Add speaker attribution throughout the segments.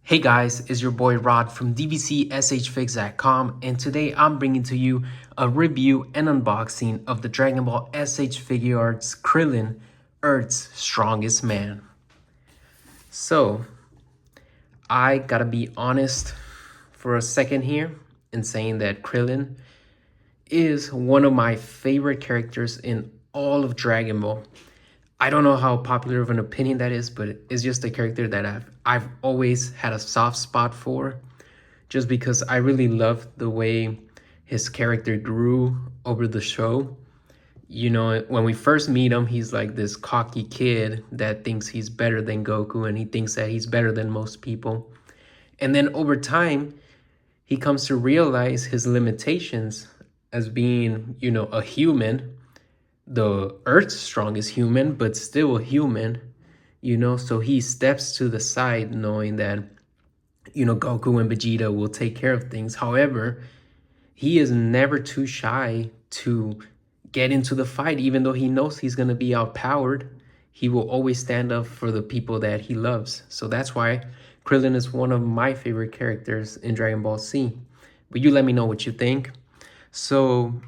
Speaker 1: Hey guys, it's your boy Rod from DBZSHFIGS.com, and today I'm bringing to you a review and unboxing of the Dragon Ball S.H.Figuarts Krillin, Earth's Strongest Man. So, I gotta be honest for a second here in saying that Krillin is one of my favorite characters in all of Dragon Ball. I don't know how popular of an opinion that is, but it's just a character that I've always had a soft spot for, just because I really love the way his character grew over the show. You know, when we first meet him, he's like this cocky kid that thinks he's better than Goku, and he thinks that he's better than most people. And then over time, he comes to realize his limitations as being, a human, the Earth's strongest human, but still a human, so he steps to the side knowing that, Goku and Vegeta will take care of things. However, he is never too shy to get into the fight, even though he knows he's going to be outpowered. He will always stand up for the people that he loves. So that's why Krillin is one of my favorite characters in Dragon Ball Z. But you let me know what you think. So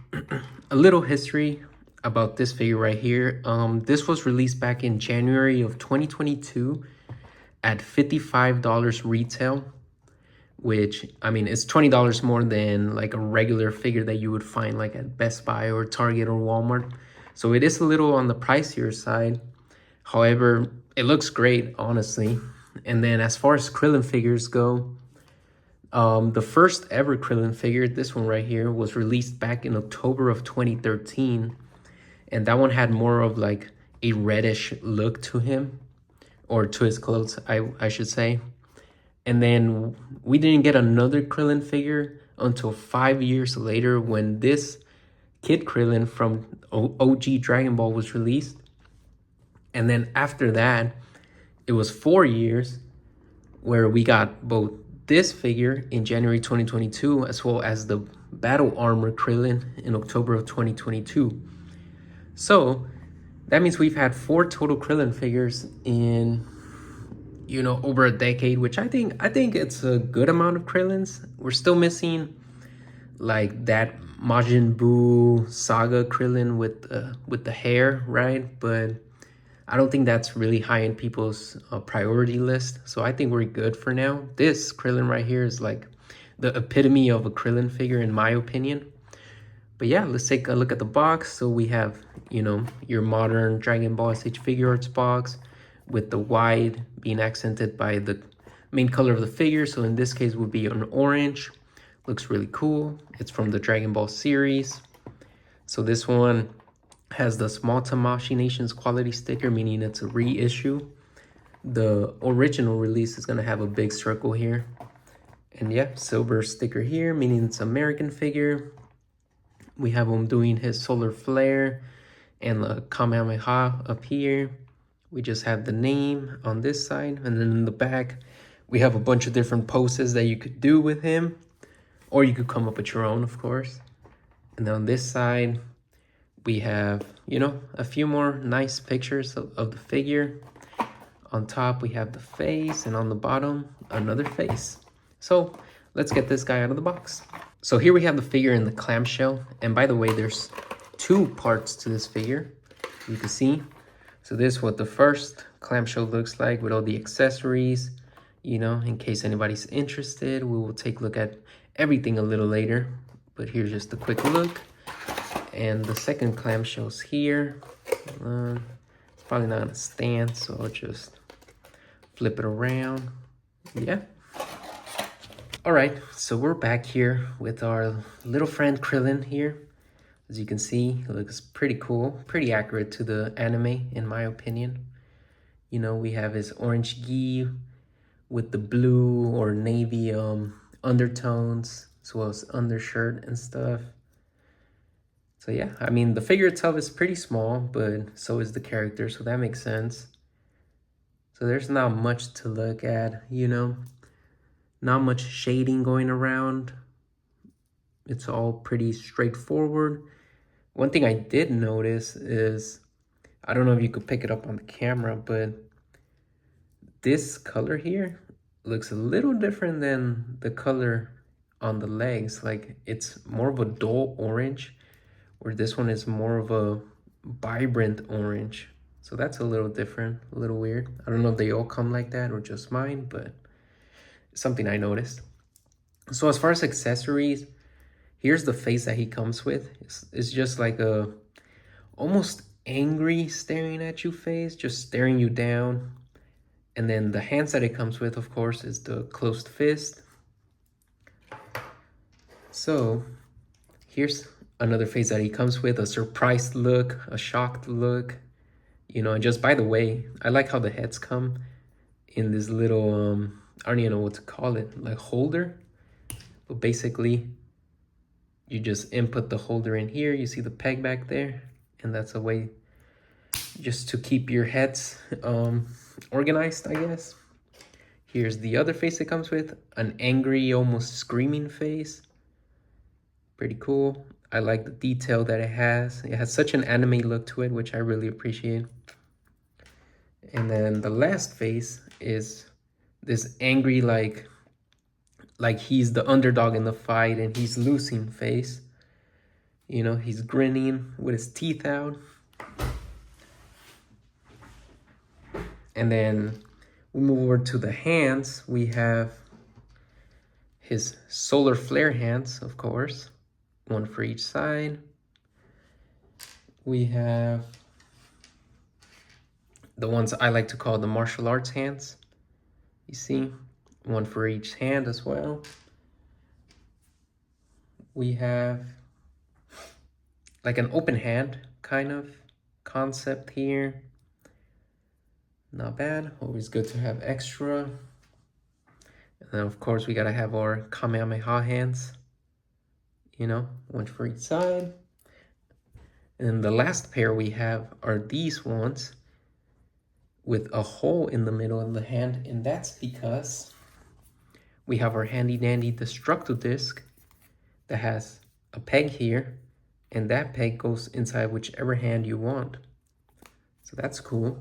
Speaker 1: a little history about this figure right here. This was released back in January of 2022 at $55 retail, which, I mean, it's $20 more than like a regular figure that you would find like at Best Buy or Target or Walmart. So it is a little on the pricier side. However, it looks great, honestly. And then as far as Krillin figures go, the first ever Krillin figure, this one right here, was released back in October of 2013. And that one had more of like a reddish look to him, or to his clothes, I should say. And then we didn't get another Krillin figure until 5 years later, when this Kid Krillin from OG Dragon Ball was released. And then after that, it was 4 years where we got both this figure in January 2022, as well as the Battle Armor Krillin in October of 2022. So that means we've had 4 total Krillin figures in, over a decade, which I think it's a good amount of Krillins. We're still missing like that Majin Buu Saga Krillin with the hair, right? But I don't think that's really high in people's priority list. So I think we're good for now. This Krillin right here is like the epitome of a Krillin figure, in my opinion. But yeah, let's take a look at the box. So we have, your modern Dragon Ball S.H.Figuarts box, with the white being accented by the main color of the figure. So in this case would be an orange. Looks really cool. It's from the Dragon Ball series. So this one has the Small Tamashii Nations quality sticker, meaning it's a reissue. The original release is going to have a big circle here. And yeah, silver sticker here, meaning it's American figure. We have him doing his solar flare and the Kamehameha up here. We just have the name on this side. And then in the back, we have a bunch of different poses that you could do with him. Or you could come up with your own, of course. And then on this side, we have, a few more nice pictures of the figure. On top, we have the face. And on the bottom, another face. So let's get this guy out of the box. So here we have the figure in the clamshell. And by the way, there's 2 parts to this figure, you can see. So this is what the first clamshell looks like with all the accessories. In case anybody's interested, we will take a look at everything a little later. But here's just a quick look. And the second clamshell's here. It's probably not gonna stand, so I'll just flip it around. Yeah. All right, so we're back here with our little friend Krillin here. As you can see, it looks pretty cool, pretty accurate to the anime, in my opinion. We have his orange gi with the blue or navy undertones, as well as undershirt and stuff. So yeah, I mean, the figure itself is pretty small, but so is the character, so that makes sense. So there's not much to look at, Not much shading going around. It's all pretty straightforward. One thing I did notice is, I don't know if you could pick it up on the camera, but this color here looks a little different than the color on the legs. Like it's more of a dull orange, where this one is more of a vibrant orange. So that's a little different, a little weird. I don't know if they all come like that or just mine, but it's something I noticed. So as far as accessories, here's the face that he comes with. It's just like a almost angry staring at you face, just staring you down. And then the hands that it comes with, of course, is the closed fist. So here's another face that he comes with, a surprised look, a shocked look. You know, and just by the way, I like how the heads come in this little, I don't even know what to call it, like holder. But basically, you just input the holder in here. You see the peg back there, and that's a way just to keep your heads organized, I guess. Here's the other face it comes with, an angry, almost screaming face. Pretty cool. I like the detail that it has. It has such an anime look to it, which I really appreciate. And then the last face is this angry, like he's the underdog in the fight and he's losing face. You know, he's grinning with his teeth out. And then we move over to the hands. We have his solar flare hands, of course, one for each side. We have the ones I like to call the martial arts hands. You see, one for each hand as well. We have like an open hand kind of concept here. Not bad, always good to have extra. And then of course we gotta have our Kamehameha hands, you know, one for each side. And the last pair we have are these ones with a hole in the middle of the hand, and that's because we have our handy dandy destructo disc that has a peg here, and that peg goes inside whichever hand you want. So that's cool.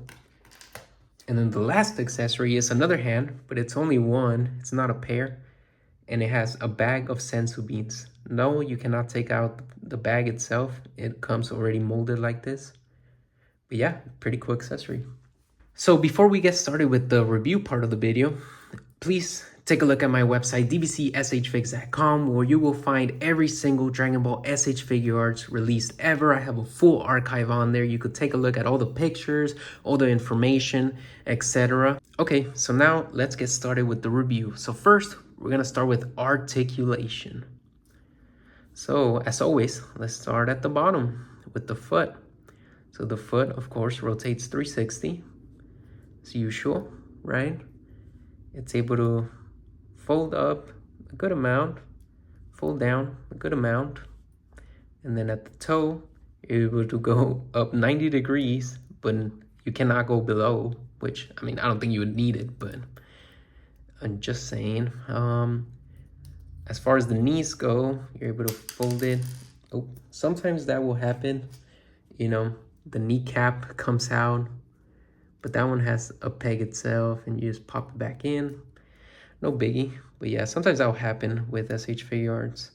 Speaker 1: And then the last accessory is another hand, but it's only one, it's not a pair, and it has a bag of senzu beans. No, you cannot take out the bag itself. It comes already molded like this. But yeah, pretty cool accessory. So before we get started with the review part of the video, please take a look at my website, DBZSHFIGS.com, where you will find every single Dragon Ball S.H. Figuarts released ever. I have a full archive on there. You could take a look at all the pictures, all the information, etc. Okay, so now let's get started with the review. So first, we're going to start with articulation. So as always, let's start at the bottom with the foot. So the foot, of course, rotates 360 as usual, right? It's able to fold up a good amount, fold down a good amount, and then at the toe, you're able to go up 90 degrees, but you cannot go below, which, I mean, I don't think you would need it, but I'm just saying. As far as the knees go, you're able to fold it. Oh, sometimes that will happen, you know, the kneecap comes out, but that one has a peg itself and you just pop it back in. No biggie, but yeah, sometimes that will happen with S.H. Figuarts.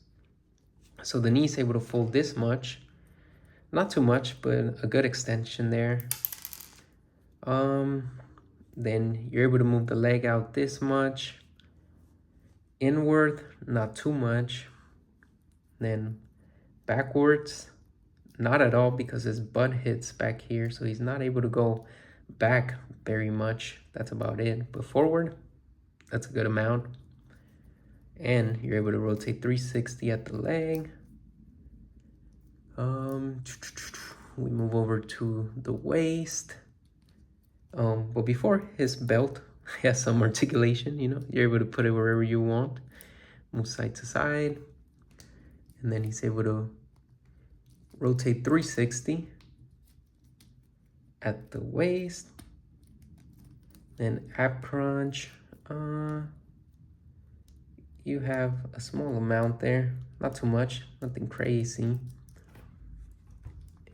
Speaker 1: So the knee's able to fold this much, not too much, but a good extension there. Then you're able to move the leg out this much, inward, not too much, then backwards, not at all, because his butt hits back here, so he's not able to go back very much. That's about it. But forward, that's a good amount. And you're able to rotate 360 at the leg. We move over to the waist. But before, his belt has some articulation, you know. You're able to put it wherever you want. Move side to side. And then he's able to rotate 360 at the waist. Then ab crunch. You have a small amount there, not too much, nothing crazy.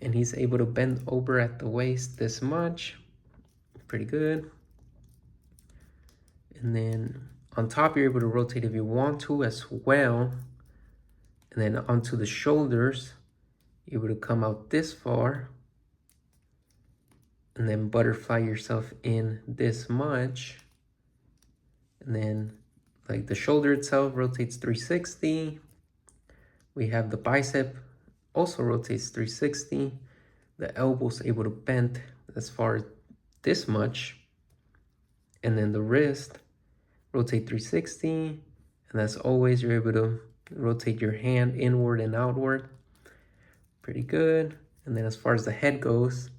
Speaker 1: And he's able to bend over at the waist this much, pretty good. And then on top, you're able to rotate if you want to as well. And then onto the shoulders, you're able to come out this far. And then butterfly yourself in this much. And then like the shoulder itself rotates 360. We have the bicep also rotates 360. The elbow's able to bend as far as this much. And then the wrist rotate 360. And as always, you're able to rotate your hand inward and outward. Pretty good. And then as far as the head goes,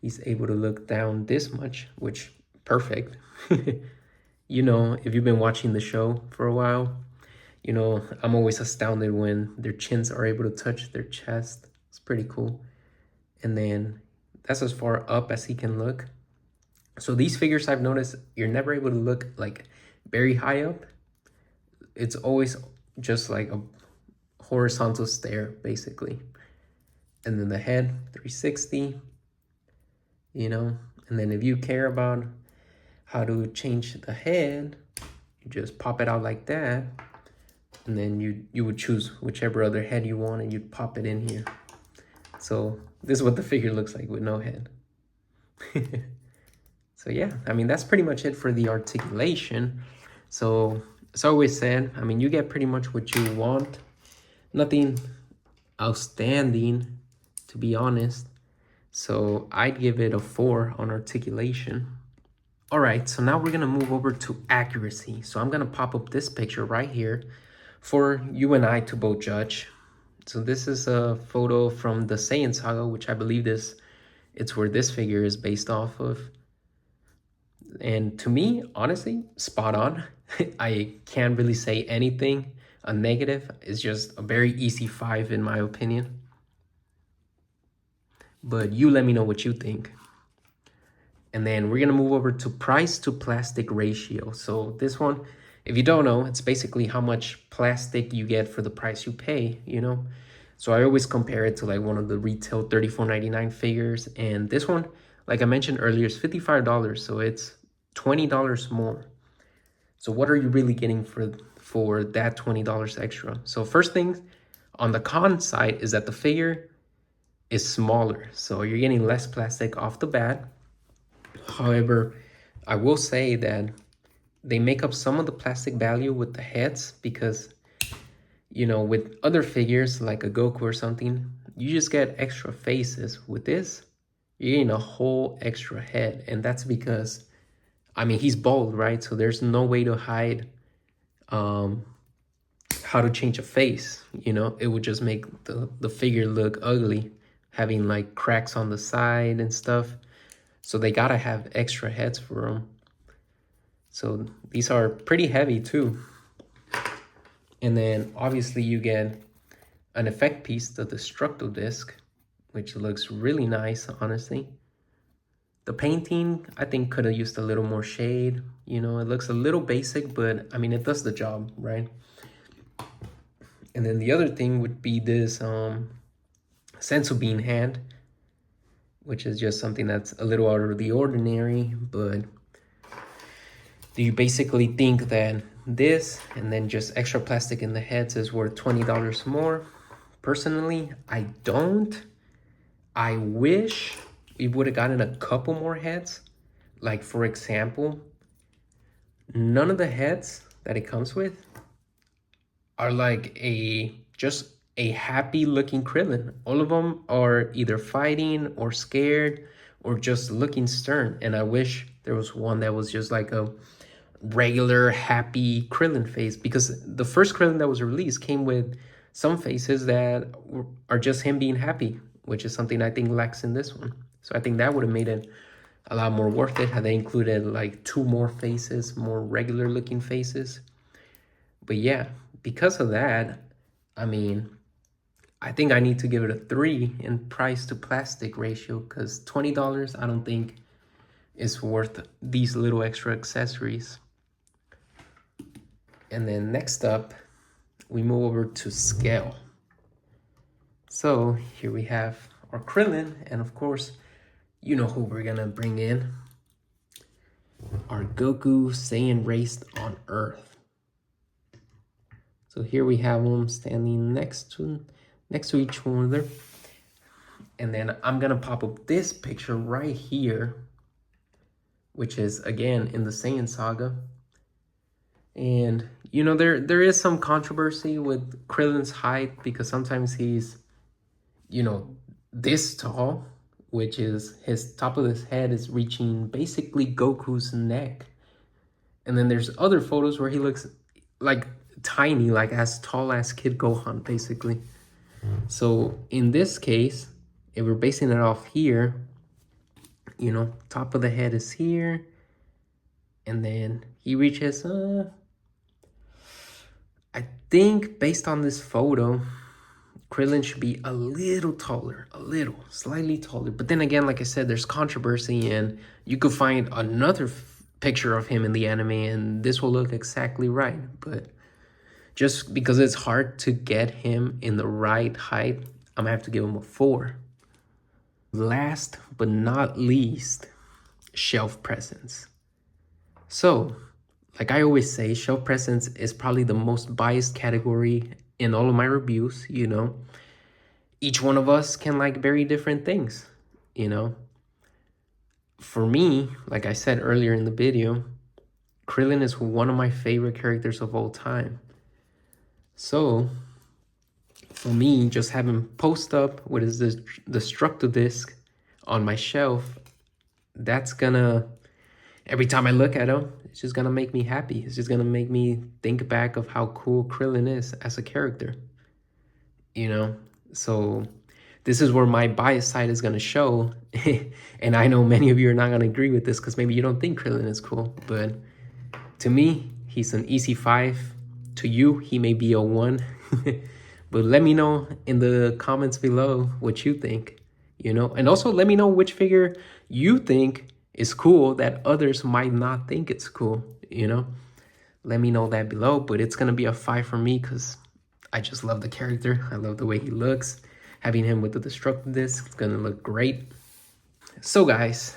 Speaker 1: he's able to look down this much, which perfect. You know, if you've been watching the show for a while, you know, I'm always astounded when their chins are able to touch their chest. It's pretty cool. And then that's as far up as he can look. So these figures, I've noticed, you're never able to look like very high up. It's always just like a horizontal stare, basically. And then the head, 360, you know. And then if you care about how to change the head, you just pop it out like that. And then you would choose whichever other head you want and you'd pop it in here. So this is what the figure looks like with no head. So yeah, I mean, that's pretty much it for the articulation. So as I always said, I mean, you get pretty much what you want. Nothing outstanding, to be honest. So I'd give it a 4 on articulation. All right, so now we're gonna move over to accuracy. So I'm gonna pop up this picture right here for you and I to both judge. So this is a photo from the Saiyan Saga, which I believe it's where this figure is based off of. And to me, honestly, spot on. I can't really say anything a negative. It's just a very easy 5 in my opinion. But you let me know what you think. And then we're gonna move over to price to plastic ratio. So this one, if you don't know, it's basically how much plastic you get for the price you pay, you know? So I always compare it to like one of the retail $34.99 figures. And this one, like I mentioned earlier, is $55. So it's $20 more. So what are you really getting for that $20 extra? So first thing on the con side is that the figure is smaller. So you're getting less plastic off the bat. However, I will say that they make up some of the plastic value with the heads because, you know, with other figures like a Goku or something, you just get extra faces. With this, you're getting a whole extra head. And that's because, I mean, he's bald, right? So there's no way to hide how to change a face, you know? It would just make the figure look ugly, having like cracks on the side and stuff. So they gotta have extra heads for them. So these are pretty heavy too. And then obviously you get an effect piece, the Destructo disc, which looks really nice, honestly. The painting, I think, could have used a little more shade. You know, it looks a little basic, but I mean, it does the job, right? And then the other thing would be this Sensu Bean hand, which is just something that's a little out of the ordinary. But do you basically think that this and then just extra plastic in the heads is worth $20 more? Personally, I don't. I wish we would have gotten a couple more heads. Like, for example, none of the heads that it comes with are like just a happy looking Krillin. All of them are either fighting or scared or just looking stern. And I wish there was one that was just like a regular happy Krillin face, because the first Krillin that was released came with some faces that are just him being happy, which is something I think lacks in this one. So I think that would have made it a lot more worth it had they included like 2 more faces, more regular looking faces. But yeah, because of that, I mean, I think I need to give it a 3 in price to plastic ratio, because $20 I don't think is worth these little extra accessories. And then next up, we move over to scale. So here we have our Krillin, and of course, you know who we're gonna bring in. our Goku Saiyan raised on Earth. So here we have them standing next to each other. And then I'm gonna pop up this picture right here, which is again in the Saiyan saga. And you know, there is some controversy with Krillin's height because sometimes he's, you know, this tall, which is his top of his head is reaching basically Goku's neck. And then there's other photos where he looks like tiny, like as tall as Kid Gohan, basically. So in this case, if we're basing it off here, you know, top of the head is here. And then he reaches, I think based on this photo, Krillin should be a little taller, slightly taller. But then again, like I said, there's controversy, and you could find another picture of him in the anime and this will look exactly right. But just because it's hard to get him in the right height, I'm gonna have to give him a 4. Last but not least, shelf presence. So, like I always say, shelf presence is probably the most biased category in all of my reviews, you know. Each one of us can like very different things, you know. For me, like I said earlier in the video, Krillin is one of my favorite characters of all time. So, for me, just having post up with his destructo disc on my shelf, that's gonna, every time I look at him, it's just gonna make me happy. It's just gonna make me think back of how cool Krillin is as a character, you know? So this is where my bias side is gonna show. And I know many of you are not gonna agree with this because maybe you don't think Krillin is cool, but to me, he's an easy 5. To you, he may be a 1. But let me know in the comments below what you think, you know? And also let me know which figure you think is cool that others might not think it's cool, you know? Let me know that below, but it's gonna be a 5 for me because I just love the character. I love the way he looks. Having him with the destructive disc, it's gonna look great. So guys,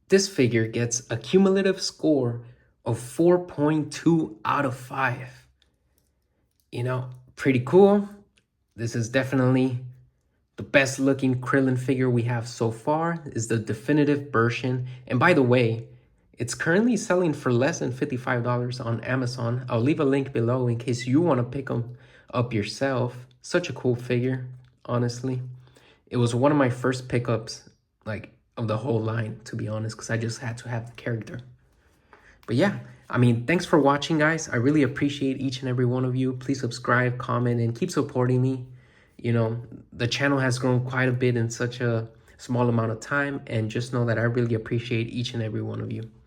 Speaker 1: this figure gets a cumulative score of 4.2 out of 5. You know, pretty cool. This is definitely the best looking Krillin figure we have so far. Is the definitive version. And by the way, it's currently selling for less than $55 on Amazon. I'll leave a link below in case you want to pick them up yourself. Such a cool figure, honestly. It was one of my first pickups, like, of the whole line, to be honest, because I just had to have the character. But yeah, I mean, thanks for watching, guys. I really appreciate each and every one of you. Please subscribe, comment, and keep supporting me. You know, the channel has grown quite a bit in such a small amount of time, and just know that I really appreciate each and every one of you.